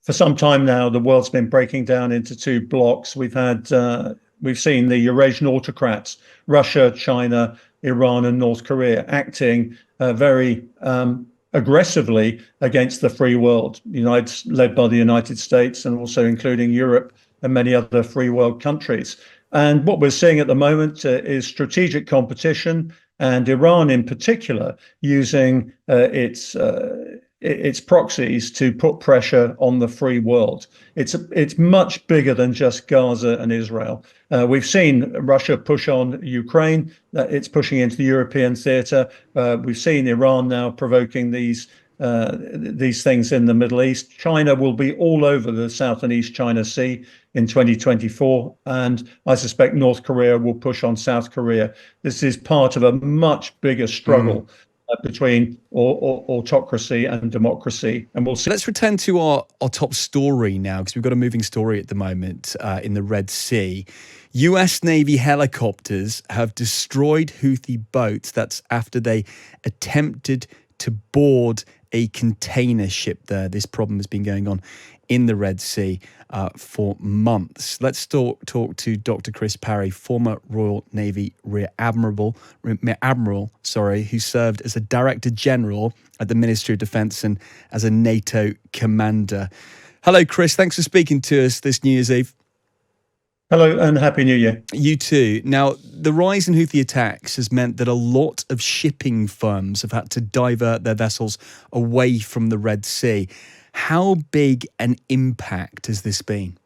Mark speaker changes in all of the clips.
Speaker 1: For some time now, the world's been breaking down into two blocks. We've seen the Eurasian autocrats, Russia, China, Iran, and North Korea, acting very aggressively against the free world, led by the United States and also including Europe and many other free world countries. And what we're seeing at the moment is strategic competition, and Iran in particular using its proxies to put pressure on the free world. It's much bigger than just Gaza and Israel. We've seen Russia push on Ukraine. It's pushing into the European theatre. We've seen Iran now provoking these things in the Middle East. China will be all over the South and East China Sea in 2024, and I suspect North Korea will push on South Korea. This is part of a much bigger struggle between autocracy and democracy, and we'll see.
Speaker 2: Let's return to our top story now, because we've got a moving story at the moment in the Red Sea. US Navy helicopters have destroyed Houthi boats. That's after they attempted to board a container ship there. This problem has been going on in the Red Sea for months. Let's talk to Dr. Chris Parry, former Royal Navy Rear Admiral, who served as a Director General at the Ministry of Defence and as a NATO commander. Hello, Chris. Thanks for speaking to us this New Year's Eve.
Speaker 1: Hello and Happy New Year.
Speaker 2: You too. Now, the rise in Houthi attacks has meant that a lot of shipping firms have had to divert their vessels away from the Red Sea. How big an impact has this been?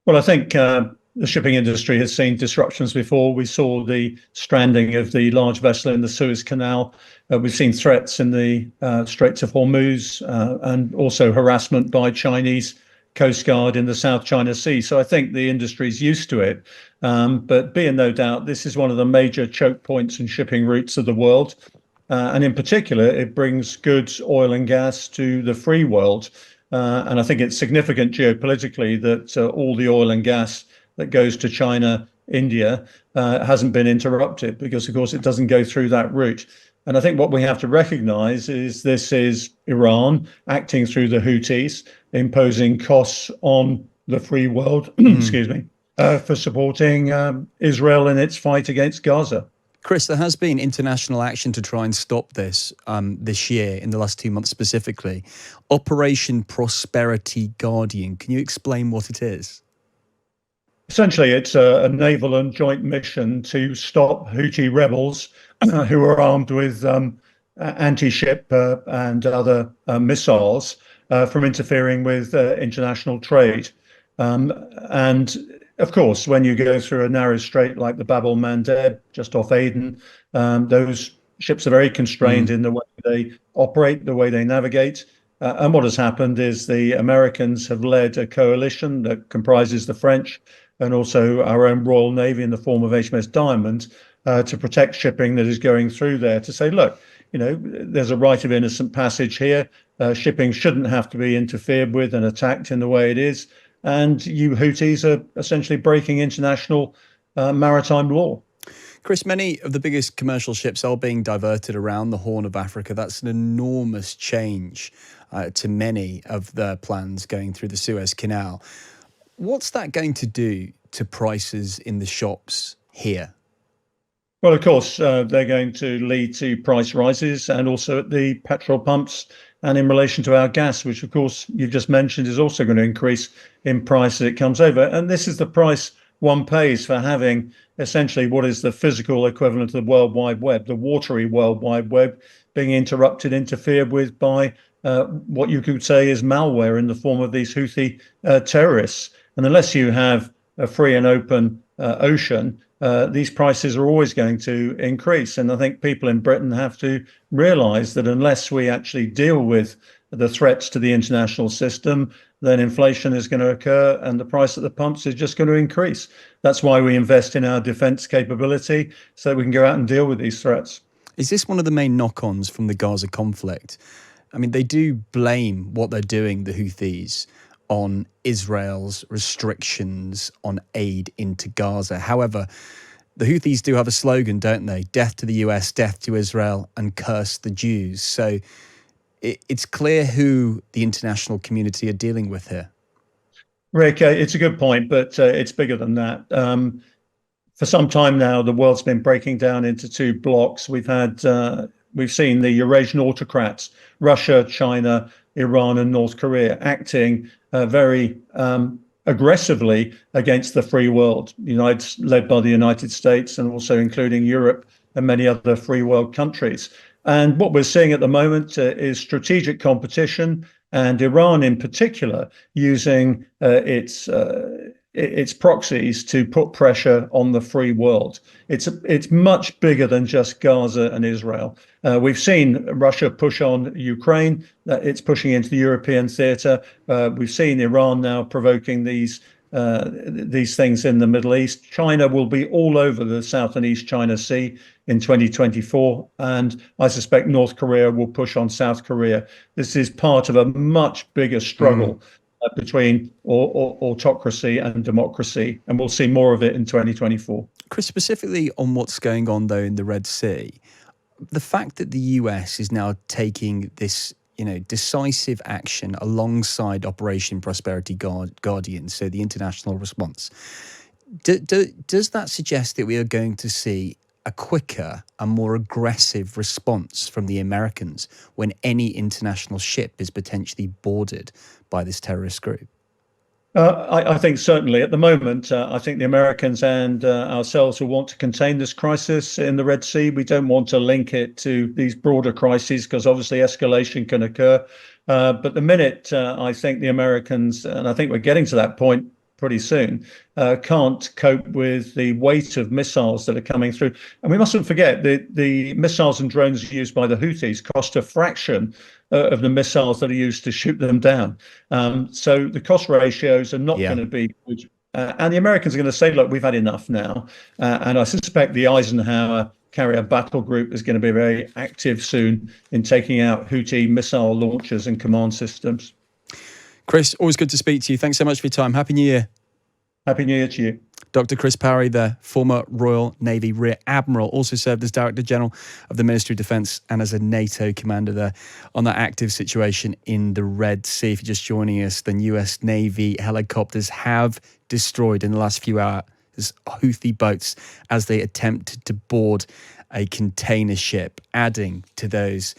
Speaker 1: Well, I think the shipping industry has seen disruptions before. We saw the stranding of the large vessel in the Suez Canal. We've seen threats in the Straits of Hormuz and also harassment by Chinese Coast Guard in the South China Sea. So I think the industry's used to it. But be in no doubt, this is one of the major choke points and shipping routes of the world. And in particular, it brings goods, oil and gas to the free world. And I think it's significant geopolitically that all the oil and gas that goes to China, India, hasn't been interrupted because, of course, it doesn't go through that route. And I think what we have to recognize is this is Iran acting through the Houthis, imposing costs on the free world, for supporting Israel in its fight against Gaza.
Speaker 2: Chris, there has been international action to try and stop this this year, in the last 2 months specifically. Operation Prosperity Guardian. Can you explain what it is?
Speaker 1: Essentially, it's a naval and joint mission to stop Houthi rebels who are armed with anti-ship and other missiles from interfering with international trade. And of course, when you go through a narrow strait like the Bab el-Mandeb, just off Aden, those ships are very constrained in the way they operate, the way they navigate. And what has happened is the Americans have led a coalition that comprises the French and also our own Royal Navy in the form of HMS Diamond to protect shipping that is going through there, to say, look, there's a right of innocent passage here. Shipping shouldn't have to be interfered with and attacked in the way it is. And you Houthis are essentially breaking international maritime law.
Speaker 2: Chris, many of the biggest commercial ships are being diverted around the Horn of Africa. That's an enormous change to many of the plans going through the Suez Canal. What's that going to do to prices in the shops here?
Speaker 1: Well, of course, they're going to lead to price rises and also at the petrol pumps and in relation to our gas, which, of course, you've just mentioned is also going to increase in price as it comes over. And this is the price one pays for having essentially what is the physical equivalent of the World Wide Web, the watery World Wide Web, being interfered with by what you could say is malware in the form of these Houthi terrorists. And unless you have a free and open ocean, these prices are always going to increase. And I think people in Britain have to realize that unless we actually deal with the threats to the international system, then inflation is going to occur and the price at the pumps is just going to increase. That's why we invest in our defense capability, so that we can go out and deal with these threats.
Speaker 2: Is this one of the main knock-ons from the Gaza conflict? I mean, they do blame what they're doing, the Houthis, on Israel's restrictions on aid into Gaza. However, the Houthis do have a slogan, don't they? Death to the US, death to Israel, and curse the Jews. So it's clear who the international community are dealing with here.
Speaker 1: Rick, it's a good point, but it's bigger than that. For some time now, the world's been breaking down into two blocks. We've seen the Eurasian autocrats, Russia, China, Iran, and North Korea, acting very aggressively against the free world, led by the United States and also including Europe and many other free world countries. And what we're seeing at the moment is strategic competition, and Iran in particular using its proxies to put pressure on the free world. It's much bigger than just Gaza and Israel. We've seen Russia push on Ukraine. It's pushing into the European theater. We've seen Iran now provoking these things in the Middle East. China will be all over the South and East China Sea in 2024, and I suspect North Korea will push on South Korea. This is part of a much bigger struggle between autocracy and democracy, and we'll see more of it in 2024.
Speaker 2: Chris, specifically on what's going on, though, in the Red Sea, the fact that the US is now taking this decisive action alongside Operation Prosperity Guardian, so the international response, does that suggest that we are going to see a quicker and more aggressive response from the Americans when any international ship is potentially boarded by this terrorist group?
Speaker 1: I think certainly at the moment, I think the Americans and ourselves will want to contain this crisis in the Red Sea. We don't want to link it to these broader crises because obviously escalation can occur. But the minute I think the Americans, and I think we're getting to that point pretty soon, can't cope with the weight of missiles that are coming through. And we mustn't forget that the missiles and drones used by the Houthis cost a fraction of the missiles that are used to shoot them down. So the cost ratios are not going to be good. And the Americans are going to say, look, we've had enough now. And I suspect the Eisenhower carrier battle group is going to be very active soon in taking out Houthi missile launchers and command systems.
Speaker 2: Chris, always good to speak to you. Thanks so much for your time. Happy New Year.
Speaker 1: Happy New Year to you.
Speaker 2: Dr. Chris Parry, the former Royal Navy Rear Admiral, also served as Director General of the Ministry of Defence and as a NATO commander there on that active situation in the Red Sea. If you're just joining us, then US Navy helicopters have destroyed in the last few hours Houthi boats as they attempted to board a container ship, adding to those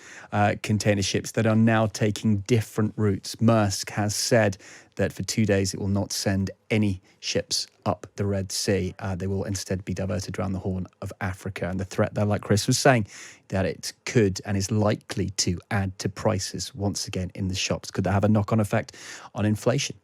Speaker 2: container ships that are now taking different routes. Maersk has said that for 2 days it will not send any ships up the Red Sea. They will instead be diverted around the Horn of Africa. And the threat there, like Chris was saying, that it could and is likely to add to prices once again in the shops. Could that have a knock-on effect on inflation?